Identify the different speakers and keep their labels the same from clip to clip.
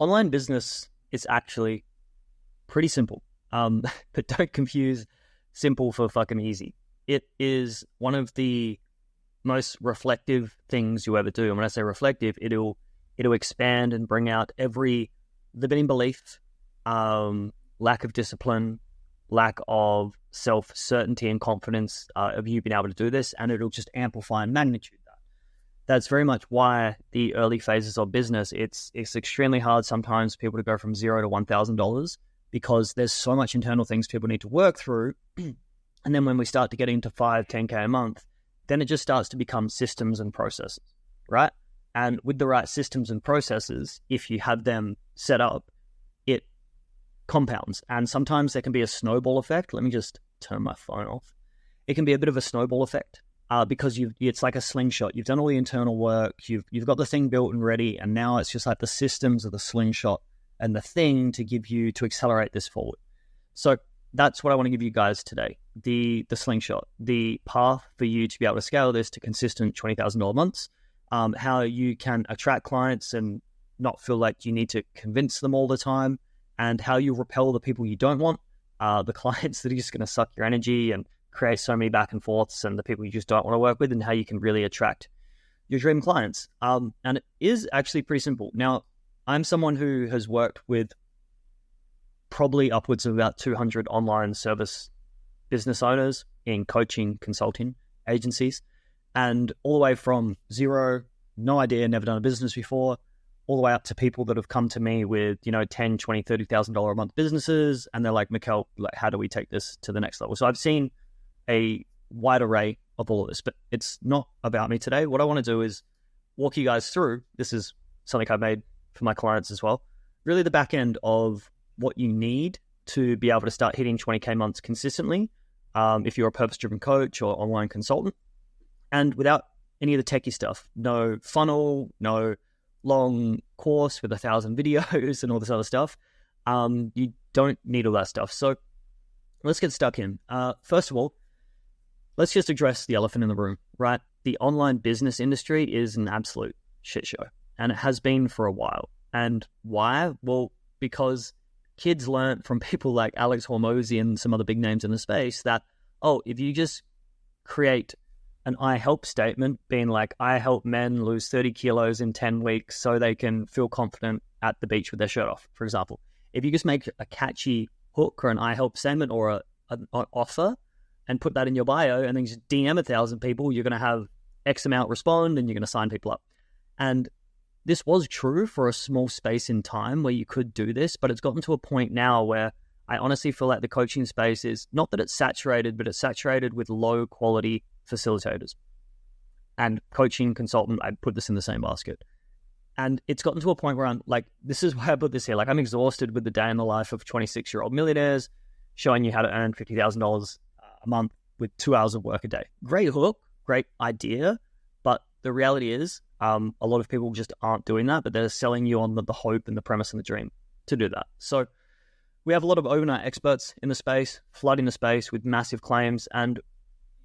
Speaker 1: online business is actually pretty simple. But don't confuse simple for fucking easy. It is one of the most reflective things you ever do. And when I say reflective, it'll expand and bring out every limiting belief, lack of discipline, lack of self-certainty and confidence of you being able to do this, and it'll just amplify in magnitude that. That's very much why the early phases of business, it's extremely hard sometimes for people to go from $0 to $1,000 because there's so much internal things people need to work through. And then when we start to get into 5, 10K a month, then it just starts to become systems and processes, right? And with the right systems and processes, if you have them set up, it compounds. And sometimes there can be a snowball effect. Let me just turn my phone off. It can be a bit of a snowball effect because it's like a slingshot. You've done all the internal work. You've got the thing built and ready. And now it's just like the systems of the slingshot and the thing to accelerate this forward. So that's what I want to give you guys today. The slingshot, the path for you to be able to scale this to consistent $20,000 months, how you can attract clients and not feel like you need to convince them all the time, and how you repel the people you don't want, the clients that are just going to suck your energy and create so many back and forths, and the people you just don't want to work with, and how you can really attract your dream clients. And it is actually pretty simple. Now, I'm someone who has worked with probably upwards of about 200 online service business owners in coaching, consulting agencies, and all the way from zero, no idea, never done a business before, all the way up to people that have come to me with, $10,000, $20,000, $30,000 a month businesses. And they're like, Mikkel, how do we take this to the next level? So I've seen a wide array of all of this, but it's not about me today. What I want to do is walk you guys through, this is something I've made for my clients as well, really the back end of what you need to be able to start hitting 20K months consistently. If you're a purpose-driven coach or online consultant, and without any of the techie stuff, no funnel, no long course with 1,000 videos and all this other stuff. You don't need all that stuff. So let's get stuck in. First of all, let's just address the elephant in the room, right? The online business industry is an absolute shit show, and it has been for a while. And why? Well, because kids learned from people like Alex Hormozy and some other big names in the space that, if you just create an I help statement being like, I help men lose 30 kilos in 10 weeks so they can feel confident at the beach with their shirt off, for example. If you just make a catchy hook or an I help statement or an offer and put that in your bio and then just DM 1,000 people, you're going to have X amount respond and you're going to sign people up. And this was true for a small space in time where you could do this, but it's gotten to a point now where I honestly feel like the coaching space is not that it's saturated, but it's saturated with low quality facilitators. And coaching, consultant, I'd put this in the same basket. And it's gotten to a point where I'm like, this is why I put this here. Like, I'm exhausted with the day in the life of 26-year-old millionaires showing you how to earn $50,000 a month with 2 hours of work a day. Great hook, great idea. But the reality is, a lot of people just aren't doing that, but they're selling you on the hope and the premise and the dream to do that. So we have a lot of overnight experts in the space, flooding the space with massive claims, and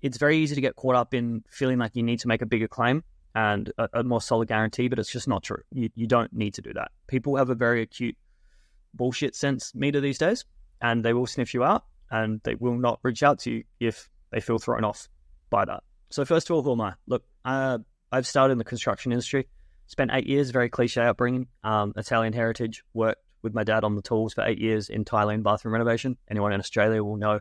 Speaker 1: it's very easy to get caught up in feeling like you need to make a bigger claim and a more solid guarantee, but it's just not true. You don't need to do that. People have a very acute bullshit sense meter these days, and they will sniff you out, and they will not reach out to you if they feel thrown off by that. So first of all, who am I? Look, I've started in the construction industry, spent 8 years, very cliche upbringing, Italian heritage, worked with my dad on the tools for 8 years in tiling, bathroom renovation. Anyone in Australia will know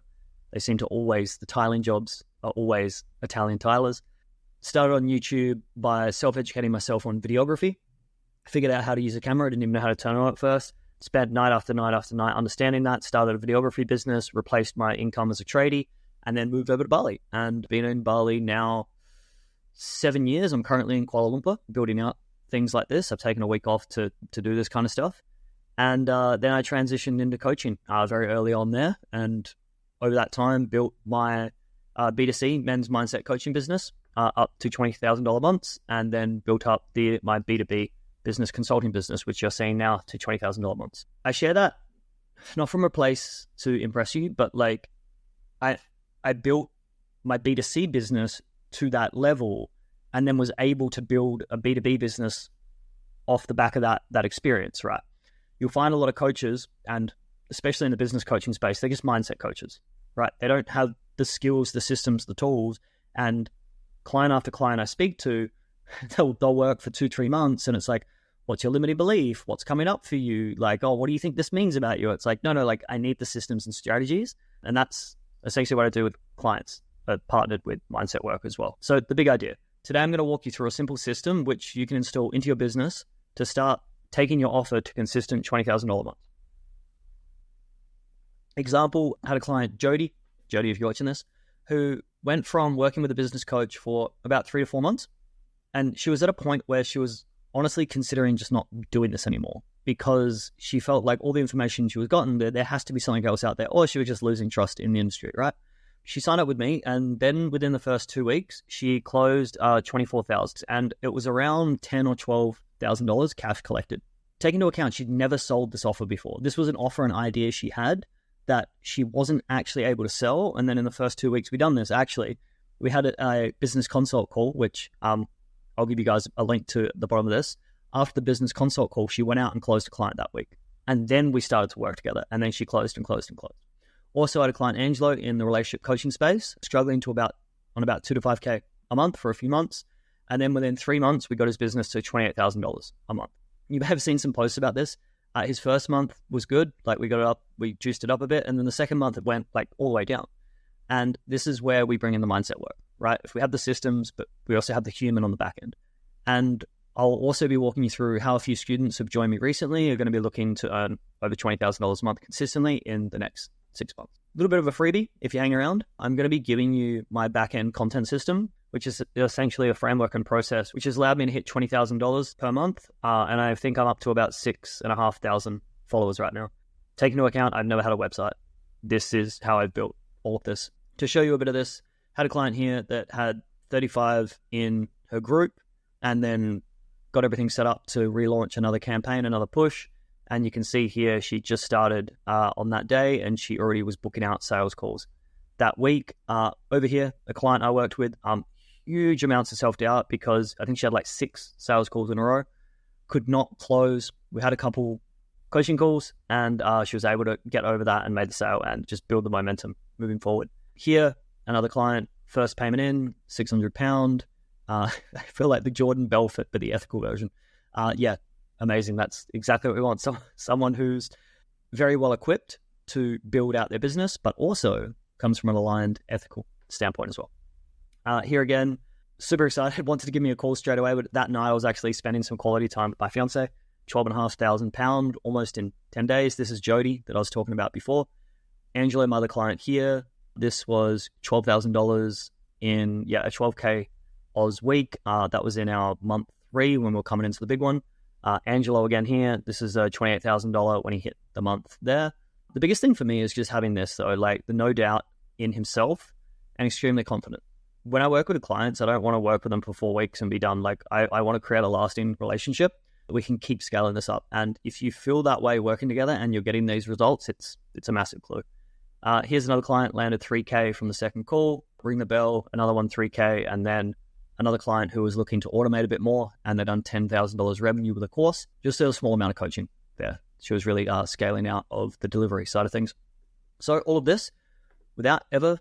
Speaker 1: they seem to the tiling jobs are always Italian tilers. Started on YouTube by self-educating myself on videography. Figured out how to use a camera. Didn't even know how to turn it on at first. Spent night after night after night understanding that. Started a videography business, replaced my income as a tradie, and then moved over to Bali. And been in Bali now 7 years. I'm currently in Kuala Lumpur building out things like this. I've taken a week off to do this kind of stuff. And then I transitioned into coaching very early on there. And over that time, built my B2C men's mindset coaching business up to $20,000 months, and then built up my B2B business consulting business, which you're seeing now, to $20,000 months. I share that not from a place to impress you, but like I built my B2C business to that level, and then was able to build a B2B business off the back of that experience, right? you'll find a lot of coaches, and especially in the business coaching space, they're just mindset coaches, right? They don't have the skills, the systems, the tools. And client after client I speak to, they'll work for 2-3 months, and it's like, what's your limiting belief? What's coming up for you? Like, oh, what do you think this means about you? It's like, no, like I need the systems and strategies. And that's essentially what I do with clients. I've partnered with mindset work as well. So the big idea. Today, I'm going to walk you through a simple system which you can install into your business to start taking your offer to consistent $20,000 a month. Example, had a client, Jody, if you're watching this, who went from working with a business coach for about 3 to 4 months. And she was at a point where she was honestly considering just not doing this anymore, because she felt like all the information she was gotten, there has to be something else out there, or she was just losing trust in the industry, right? She signed up with me, and then within the first 2 weeks, she closed $24,000, and it was around $10,000 or $12,000 cash collected. Take into account, she'd never sold this offer before. This was an offer, an idea she had that she wasn't actually able to sell. And then in the first 2 weeks we done this, actually, we had a business consult call, which I'll give you guys a link to at the bottom of this. After the business consult call, she went out and closed a client that week. And then we started to work together. And then she closed and closed and closed. Also had a client, Angelo, in the relationship coaching space, struggling to about 2 to 5K a month for a few months. And then within 3 months, we got his business to $28,000 a month. You may have seen some posts about this. His first month was good. Like we got it up, we juiced it up a bit. And then the second month, it went like all the way down. And this is where we bring in the mindset work, right? If we have the systems, but we also have the human on the back end. And I'll also be walking you through how a few students who've joined me recently are going to be looking to earn over $20,000 a month consistently in the next 6 months. A little bit of a freebie if you hang around. I'm going to be giving you my back-end content system, which is essentially a framework and process, which has allowed me to hit $20,000 per month. And I think I'm up to about 6,500 followers right now. Take into account, I've never had a website. This is how I've built all of this. To show you a bit of this, had a client here that had 35 in her group and then got everything set up to relaunch another campaign, another push. And you can see here, she just started on that day and she already was booking out sales calls that week. Over here, a client I worked with, huge amounts of self-doubt because I think she had like 6 sales calls in a row, could not close. We had a couple coaching calls and she was able to get over that and made the sale and just build the momentum moving forward. Here, another client, first payment in, £600. I feel like the Jordan Belfort, but the ethical version. Yeah, amazing. That's exactly what we want. Someone who's very well equipped to build out their business, but also comes from an aligned ethical standpoint as well. Here again, super excited. Wanted to give me a call straight away, but that night I was actually spending some quality time with my fiance. £12,500 almost in 10 days. This is Jody that I was talking about before. Angelo, my other client here. This was $12,000 in a 12K Oz week. That was in our month 3 when we were coming into the big one. Angelo again here. This is a $28,000 when he hit the month there. The biggest thing for me is just having this though, like the no doubt in himself and extremely confident. When I work with clients, I don't want to work with them for 4 weeks and be done. Like I want to create a lasting relationship. We can keep scaling this up. And if you feel that way working together and you're getting these results, it's a massive clue. Here's another client, landed 3K from the second call, ring the bell, another one 3K, and then another client who was looking to automate a bit more, and they'd done $10,000 revenue with a course, just a small amount of coaching there. She was really scaling out of the delivery side of things. So all of this without ever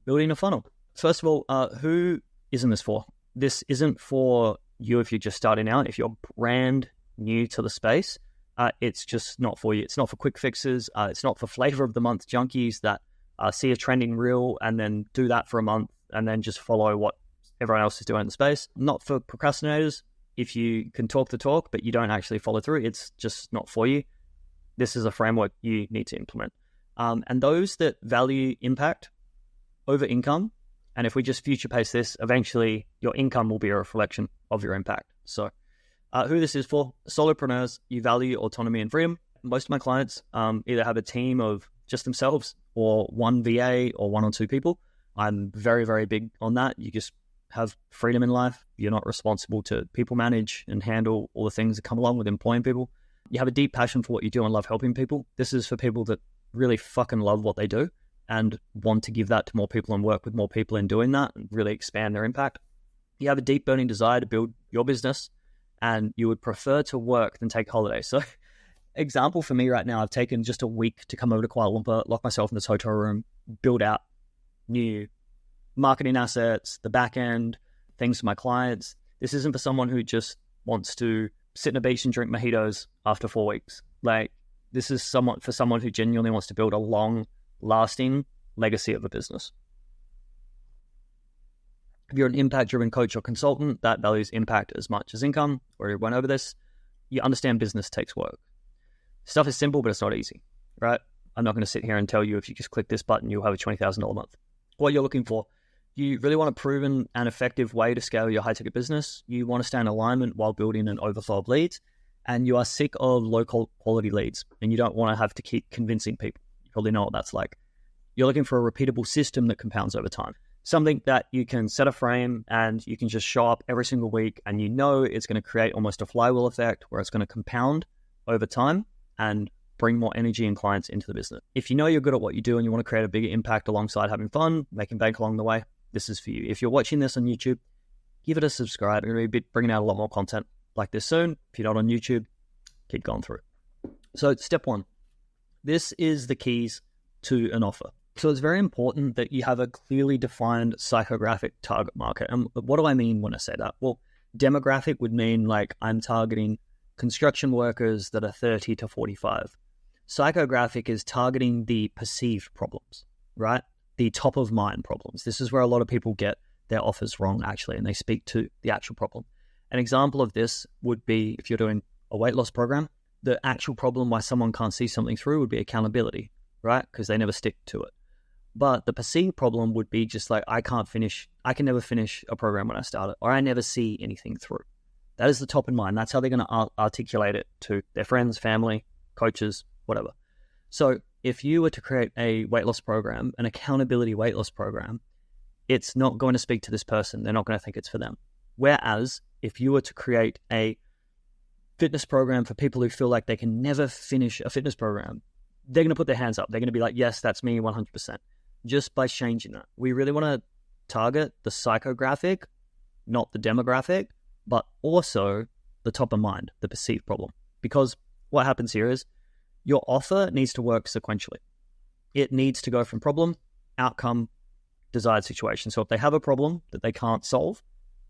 Speaker 1: building a funnel. First of all, who isn't this for? This isn't for you if you're just starting out. If you're brand new to the space, it's just not for you. It's not for quick fixes. It's not for flavor of the month junkies that see a trending reel and then do that for a month and then just follow what everyone else is doing in the space. Not for procrastinators. If you can talk the talk, but you don't actually follow through, it's just not for you. This is a framework you need to implement. And those that value impact over income, and if we just future pace this, eventually your income will be a reflection of your impact. So who this is for, solopreneurs, you value autonomy and freedom. Most of my clients either have a team of just themselves or one VA or 1 or 2 people. I'm very, very big on that. You just have freedom in life. You're not responsible to people manage and handle all the things that come along with employing people. You have a deep passion for what you do and love helping people. This is for people that really fucking love what they do and want to give that to more people and work with more people in doing that and really expand their impact. You have a deep burning desire to build your business and you would prefer to work than take holidays. So example for me right now, I've taken just a week to come over to Kuala Lumpur, lock myself in this hotel room, build out new marketing assets, the back end, things for my clients. This isn't for someone who just wants to sit on a beach and drink mojitos after 4 weeks. Like, this is for someone who genuinely wants to build a long-lasting legacy of a business. If you're an impact-driven coach or consultant that values impact as much as income, or you went over this, you understand business takes work. Stuff is simple, but it's not easy, right? I'm not going to sit here and tell you if you just click this button, you'll have a $20,000 a month. What you're looking for, you really want a proven and effective way to scale your high-ticket business. You want to stay in alignment while building an overflow of leads, and you are sick of low-quality leads, and you don't want to have to keep convincing people. You probably know what that's like. You're looking for a repeatable system that compounds over time. Something that you can set a frame and you can just show up every single week, and you know it's going to create almost a flywheel effect where it's going to compound over time and bring more energy and clients into the business. If you know you're good at what you do and you want to create a bigger impact alongside having fun, making bank along the way, this is for you. If you're watching this on YouTube, give it a subscribe. We're going to be bringing out a lot more content like this soon. If you're not on YouTube, keep going through. So step 1, this is the keys to an offer. So it's very important that you have a clearly defined psychographic target market. And what do I mean when I say that? Well, demographic would mean like I'm targeting construction workers that are 30 to 45. Psychographic is targeting the perceived problems, right? The top of mind problems. This is where a lot of people get their offers wrong, actually, and they speak to the actual problem. An example of this would be if you're doing a weight loss program, the actual problem why someone can't see something through would be accountability, right? Because they never stick to it. But the perceived problem would be just like, I can never finish a program when I start it, or I never see anything through. That is the top in mind. That's how they're going to articulate it to their friends, family, coaches, whatever. So if you were to create a weight loss program, an accountability weight loss program, it's not going to speak to this person. They're not going to think it's for them. Whereas if you were to create a fitness program for people who feel like they can never finish a fitness program, they're going to put their hands up. They're going to be like, yes, that's me 100%. Just by changing that. We really want to target the psychographic, not the demographic, but also the top of mind, the perceived problem. Because what happens here is your offer needs to work sequentially. It needs to go from problem, outcome, desired situation. So if they have a problem that they can't solve,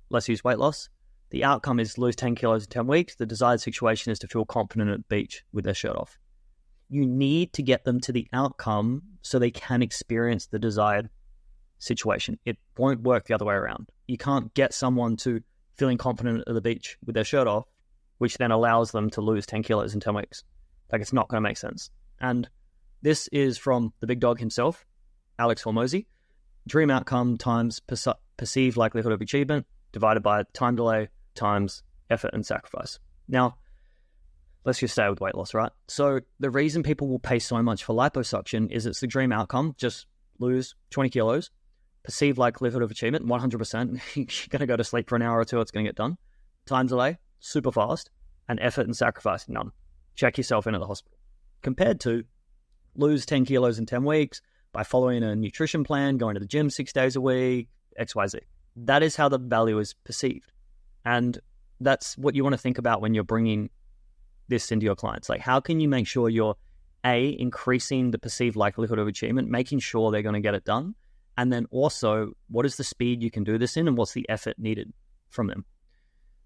Speaker 1: let's use weight loss. The outcome is lose 10 kilos in 10 weeks. The desired situation is to feel confident at the beach with their shirt off. You need to get them to the outcome so they can experience the desired situation. It won't work the other way around. You can't get someone to feeling confident at the beach with their shirt off, which then allows them to lose 10 kilos in 10 weeks. Like, it's not going to make sense. And this is from the big dog himself, Alex Hormozy. Dream outcome times perceived likelihood of achievement divided by time delay times effort and sacrifice. Now, let's just stay with weight loss, right? So the reason people will pay so much for liposuction is it's the dream outcome, just lose 20 kilos, perceived likelihood of achievement, 100%. You're going to go to sleep for an hour or two, it's going to get done. Time delay, super fast, and effort and sacrifice, none. Check yourself in at the hospital. Compared to lose 10 kilos in 10 weeks by following a nutrition plan, going to the gym 6 days a week, XYZ. That is how the value is perceived. And that's what you want to think about when you're bringing this into your clients. Like, how can you make sure you're increasing the perceived likelihood of achievement, making sure they're going to get it done, and then also what is the speed you can do this in and what's the effort needed from them.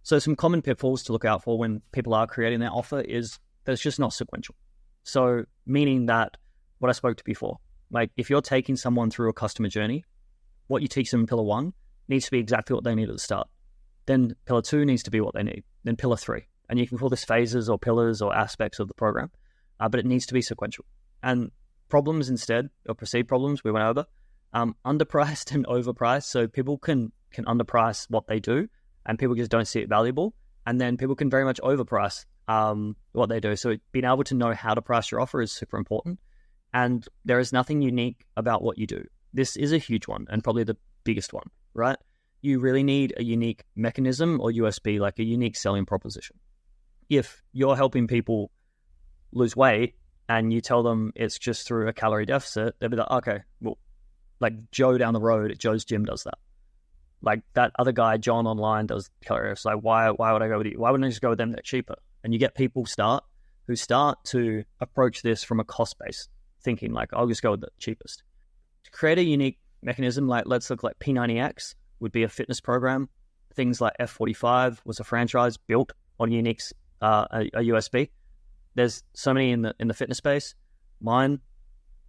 Speaker 1: So some common pitfalls to look out for when people are creating their offer is that it's just not sequential. So meaning that what I spoke to before, like if you're taking someone through a customer journey, what you teach them in pillar 1 needs to be exactly what they need at the start. Then pillar 2 needs to be what they need. Then pillar 3. And you can call this phases or pillars or aspects of the program, but it needs to be sequential. And problems instead, or perceived problems, we went over, underpriced and overpriced. So people can underprice what they do, and people just don't see it valuable. And then people can very much overprice what they do. So being able to know how to price your offer is super important. And there is nothing unique about what you do. This is a huge one and probably the biggest one, right? You really need a unique mechanism or USP, like a unique selling proposition. If you're helping people lose weight and you tell them it's just through a calorie deficit, they'll be like, okay, well, like Joe down the road at Joe's gym does that. Like that other guy, John online, does calorie deficit. Like, why would I go with you? Why wouldn't I just go with them? They're cheaper. And you get people start who start to approach this from a cost base, thinking like, I'll just go with the cheapest. To create a unique mechanism, like let's look like P90X would be a fitness program. Things like F45 was a franchise built on unique a USB. There's so many in the fitness space. Mine,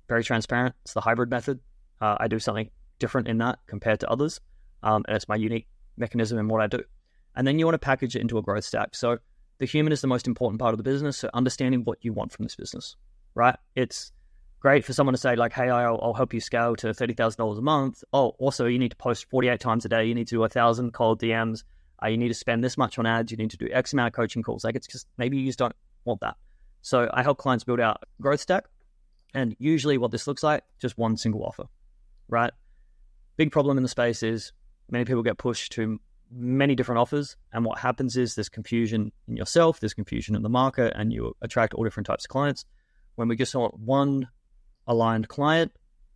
Speaker 1: very transparent. It's the hybrid method. I do something different in that compared to others. And it's my unique mechanism in what I do. And then you want to package it into a growth stack. So the human is the most important part of the business. So understanding what you want from this business, right? It's great for someone to say like, hey, I'll help you scale to $30,000 a month. Oh, also you need to post 48 times a day. You need to do 1,000 cold DMs. You need to spend this much on ads. You need to do X amount of coaching calls. Like it's just, maybe you just don't want that. So I help clients build out a growth stack. And usually what this looks like, just one single offer, right? Big problem in the space is many people get pushed to many different offers. And what happens is there's confusion in yourself, there's confusion in the market, and you attract all different types of clients. When we just want one aligned client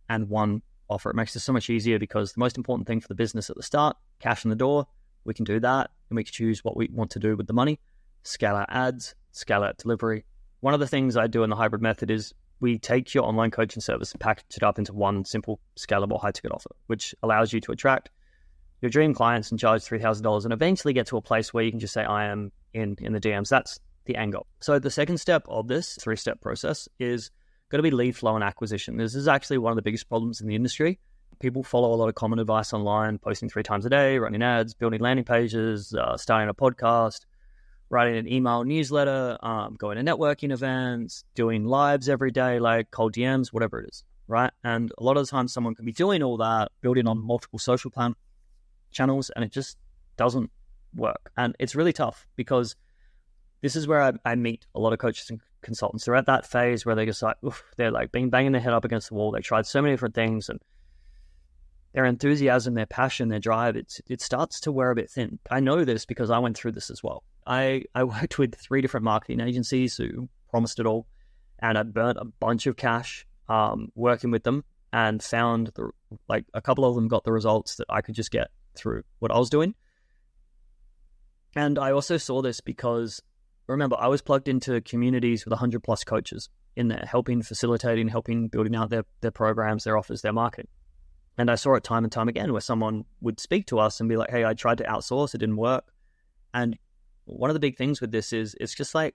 Speaker 1: and one offer, it makes it so much easier because the most important thing for the business at the start, cash in the door, we can do that and we can choose what we want to do with the money, scale out ads, scale out delivery. One of the things I do in the hybrid method is we take your online coaching service and package it up into one simple, scalable, high-ticket offer, which allows you to attract your dream clients and charge $3,000 and eventually get to a place where you can just say, I am in the DMs. That's the end goal. So the second step of this three-step process is going to be lead flow and acquisition. This is actually one of the biggest problems in the industry. People follow a lot of common advice online, posting 3 times a day, running ads, building landing pages, starting a podcast, writing an email newsletter, going to networking events, doing lives every day, like cold DMs, whatever it is, right? And a lot of the time someone can be doing all that, building on multiple social channels, and it just doesn't work. And it's really tough because this is where I meet a lot of coaches and consultants. They're at that phase where they're just like, oof, they're like banging their head up against the wall. They tried so many different things and their enthusiasm, their passion, their drive, it starts to wear a bit thin. I know this because I went through this as well. I worked with 3 different marketing agencies who promised it all, and I burnt a bunch of cash working with them and found a couple of them got the results that I could just get through what I was doing. And I also saw this because, remember, I was plugged into communities with 100 plus coaches in there, facilitating, helping building out their programs, their offers, their marketing. And I saw it time and time again where someone would speak to us and be like, hey, I tried to outsource, it didn't work. And one of the big things with this is it's just like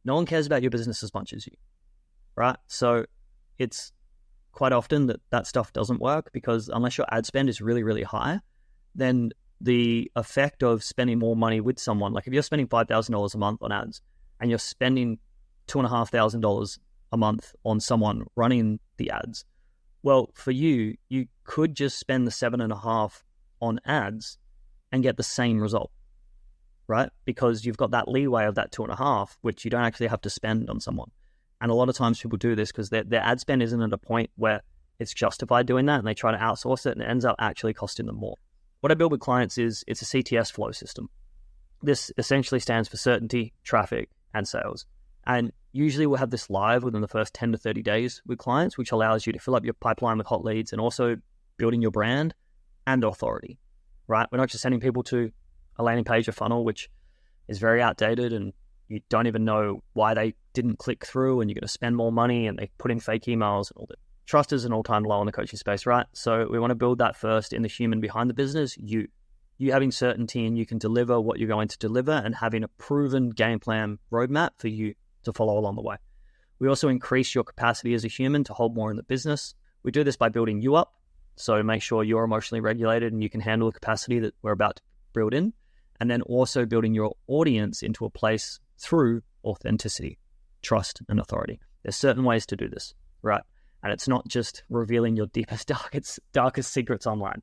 Speaker 1: no one cares about your business as much as you, right? So it's quite often that stuff doesn't work because unless your ad spend is really, really high, then the effect of spending more money with someone, like if you're spending $5,000 a month on ads and you're spending $2,500 a month on someone running the ads, well, for you could just spend the 7.5 on ads and get the same result, right? Because you've got that leeway of that 2.5, which you don't actually have to spend on someone. And a lot of times people do this because their ad spend isn't at a point where it's justified doing that, and they try to outsource it and it ends up actually costing them more. What I build with clients is it's a CTS flow system. This essentially stands for certainty, traffic, and sales. And usually we'll have this live within the first 10 to 30 days with clients, which allows you to fill up your pipeline with hot leads and also building your brand and authority, right? We're not just sending people to a landing page or funnel, which is very outdated and you don't even know why they didn't click through, and you're going to spend more money and they put in fake emails and all that. Trust is an all-time low in the coaching space, right? So we want to build that first in the human behind the business, you having certainty and you can deliver what you're going to deliver and having a proven game plan roadmap for you to follow along the way. We also increase your capacity as a human to hold more in the business. We do this by building you up. So make sure you're emotionally regulated and you can handle the capacity that we're about to build in. And then also building your audience into a place through authenticity, trust, and authority. There's certain ways to do this, right? And it's not just revealing your deepest, darkest secrets online.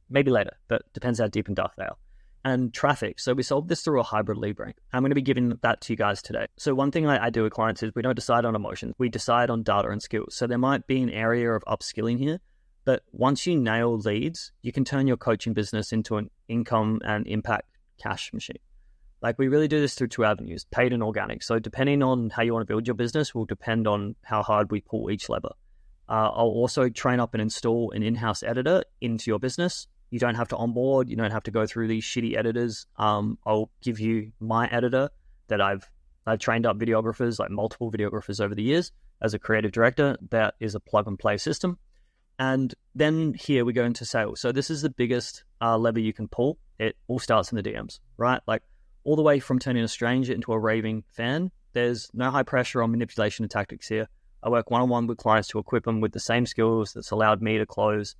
Speaker 1: Maybe later, but depends how deep and dark they are. And traffic. So we solve this through a hybrid lead rank. I'm going to be giving that to you guys today. So one thing I do with clients is we don't decide on emotions. We decide on data and skills. So there might be an area of upskilling here, but once you nail leads, you can turn your coaching business into an income and impact cash machine. Like we really do this through 2 avenues, paid and organic. So depending on how you want to build your business will depend on how hard we pull each lever. I'll also train up and install an in-house editor into your business. You don't have to onboard. You don't have to go through these shitty editors. I'll give you my editor that I've I've trained up videographers, like multiple videographers over the years as a creative director. That is a plug and play system. And then here we go into sales. So this is the biggest lever you can pull. It all starts in the DMs, right? Like all the way from turning a stranger into a raving fan. There's no high pressure on manipulation and tactics here. I work one-on-one with clients to equip them with the same skills that's allowed me to close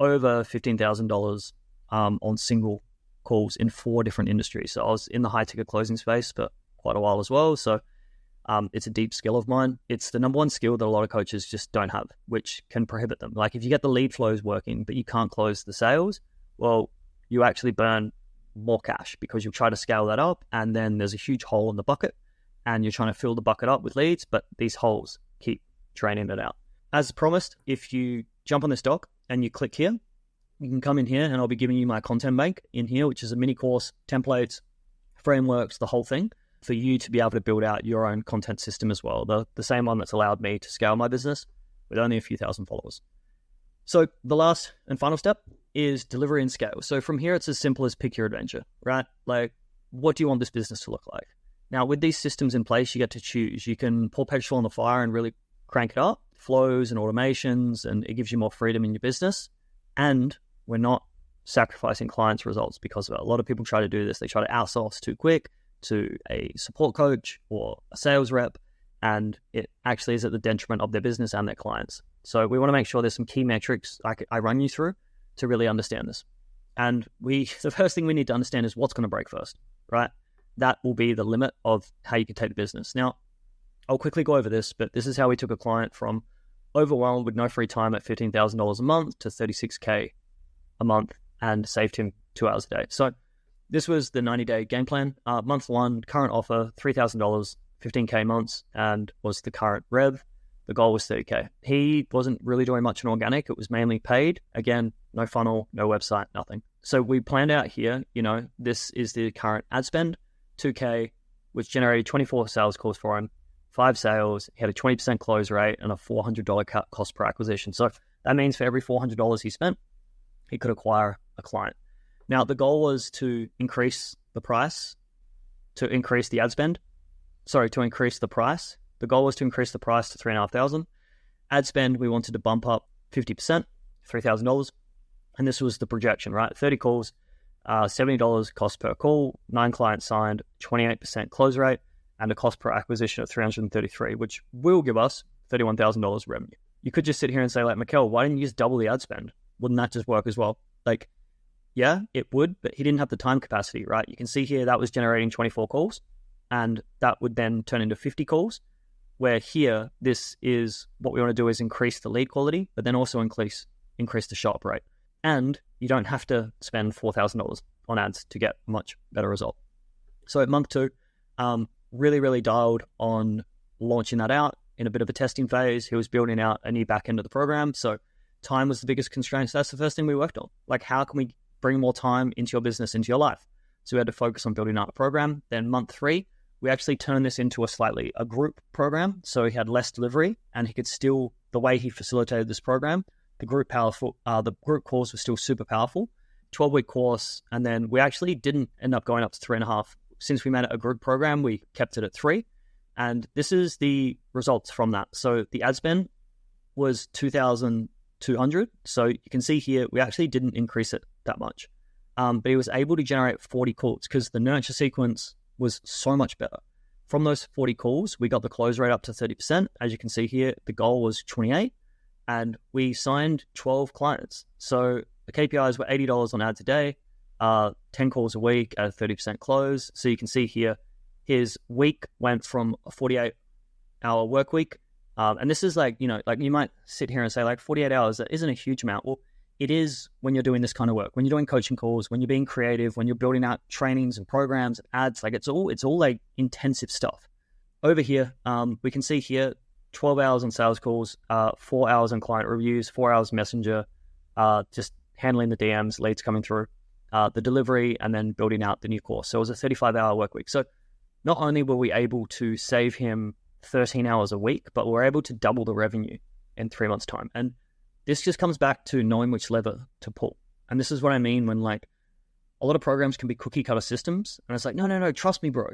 Speaker 1: over $15,000 on single calls in 4 different industries. So I was in the high-ticket closing space for quite a while as well. So it's a deep skill of mine. It's the number one skill that a lot of coaches just don't have, which can prohibit them. Like if you get the lead flows working, but you can't close the sales, well, you actually burn more cash because you'll try to scale that up, and then there's a huge hole in the bucket, and you're trying to fill the bucket up with leads, but these holes keep draining it out. As promised, if you jump on this doc and you click here, you can come in here and I'll be giving you my content bank in here, which is a mini course, templates, frameworks, the whole thing, for you to be able to build out your own content system as well. The same one that's allowed me to scale my business with only a few thousand followers. So the last and final step is delivery and scale. So from here, it's as simple as pick your adventure, right? Like, what do you want this business to look like? Now, with these systems in place, you get to choose. You can pour petrol on the fire and really crank it up, flows and automations, and it gives you more freedom in your business. And we're not sacrificing clients' results because of it. A lot of people try to do this. They try to outsource too quick to a support coach or a sales rep, and it actually is at the detriment of their business and their clients. So we want to make sure there's some key metrics I run you through to really understand this. And the first thing we need to understand is what's going to break first, right? That will be the limit of how you can take the business. Now, I'll quickly go over this, but this is how we took a client from overwhelmed with no free time at $15,000 a month to $36K a month and saved him 2 hours a day. So this was the 90-day game plan. Month 1, current offer, $3,000, 15K months, and was the current rev. The goal was 30K. He wasn't really doing much in organic. It was mainly paid. Again, no funnel, no website, nothing. So we planned out here, this is the current ad spend, 2K, which generated 24 sales calls for him, 5 sales. He had a 20% close rate and a $400 cost per acquisition. So that means for every $400 he spent, he could acquire a client. Now, the goal was to increase the price, to increase the ad spend. To increase the price. The goal was to increase the price to $3,500. Ad spend, we wanted to bump up 50%, $3,000. And this was the projection, right? 30 calls, $70 cost per call, 9 clients signed, 28% close rate, and a cost per acquisition of $333, which will give us $31,000 revenue. You could just sit here and say, like, Mikkel, why didn't you just double the ad spend? Wouldn't that just work as well? Like, yeah, it would, but he didn't have the time capacity, right? You can see here that was generating 24 calls, and that would then turn into 50 calls, where here, this is what we want to do is increase the lead quality, but then also increase the shop rate. And you don't have to spend $4,000 on ads to get a much better result. So at month 2, really, really dialed on launching that out in a bit of a testing phase. He was building out a new back end of the program. So time was the biggest constraint. So that's the first thing we worked on. Like, how can we bring more time into your business, into your life? So we had to focus on building out a program. Then month 3, we actually turned this into a group program. So he had less delivery, and he could still, the way he facilitated this program, the group course was still super powerful. 12-week course. And then we actually didn't end up going up to 3.5. Since we made it a group program, we kept it at 3. And this is the results from that. So the ad spend was $2,200. So you can see here, we actually didn't increase it that much. But he was able to generate 40 calls because the nurture sequence was so much better. From those 40 calls, we got the close rate up to 30%. As you can see here, the goal was 28, and we signed 12 clients. So the KPIs were $80 on ads a day, 10 calls a week at a 30% close. So you can see here, his week went from a 48-hour work week. And this is like you might sit here and say, like, 48 hours, that isn't a huge amount. Well, it is when you're doing this kind of work, when you're doing coaching calls, when you're being creative, when you're building out trainings and programs and ads. Like, it's all like intensive stuff. Over here, we can see here 12 hours on sales calls, 4 hours on client reviews, 4 hours messenger, just handling the DMs, leads coming through, the delivery, and then building out the new course. So it was a 35-hour work week. So not only were we able to save him 13 hours a week, but we're able to double the revenue in 3 months' time. And this just comes back to knowing which lever to pull. And this is what I mean when, like, a lot of programs can be cookie cutter systems. And it's like, no, trust me, bro.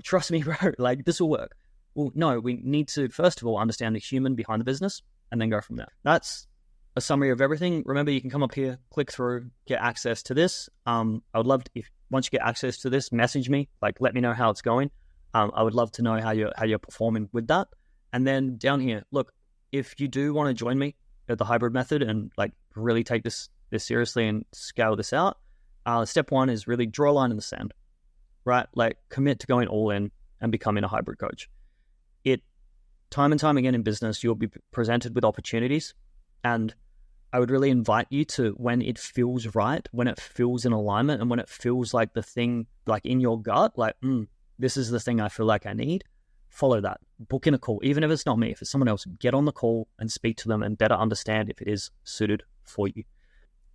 Speaker 1: Like, this will work. Well, no, we need to, first of all, understand the human behind the business and then go from there. That's a summary of everything. Remember, you can come up here, click through, get access to this. I would love to, if once you get access to this, message me, like let me know how it's going. I would love to know how you're performing with that. And then down here, look, if you do want to join me at the hybrid method and like really take this seriously and scale this out, step one is really draw a line in the sand, right? Like commit to going all in and becoming a hybrid coach. Time and time again in business, you'll be presented with opportunities, and I would really invite you to, when it feels right, when it feels in alignment, and when it feels like the thing, like in your gut, like, this is the thing I feel like I need, follow that. Book in a call. Even if it's not me, if it's someone else, get on the call and speak to them and better understand if it is suited for you.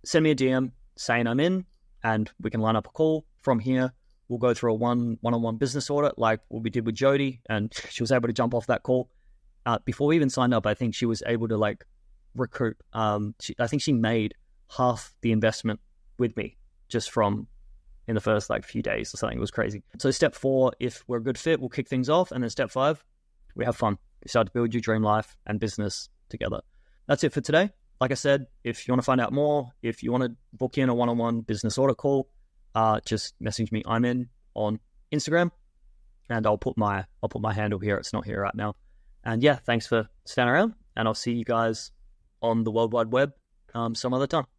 Speaker 1: Send me a DM saying I'm in, and we can line up a call. From here, we'll go through a one-on-one business audit like what we did with Jody, and she was able to jump off that call. Before we even signed up, I think she was able to like recoup. I think she made half the investment with me just from in the first like few days or something. It was crazy. So step 4, if we're a good fit, we'll kick things off. And then step 5, we have fun. We start to build your dream life and business together. That's it for today. Like I said, if you want to find out more, if you want to book in a one-on-one business audit call, just message me. I'm in on Instagram, and I'll put my handle here. It's not here right now. And yeah, thanks for staying around, and I'll see you guys on the World Wide Web some other time.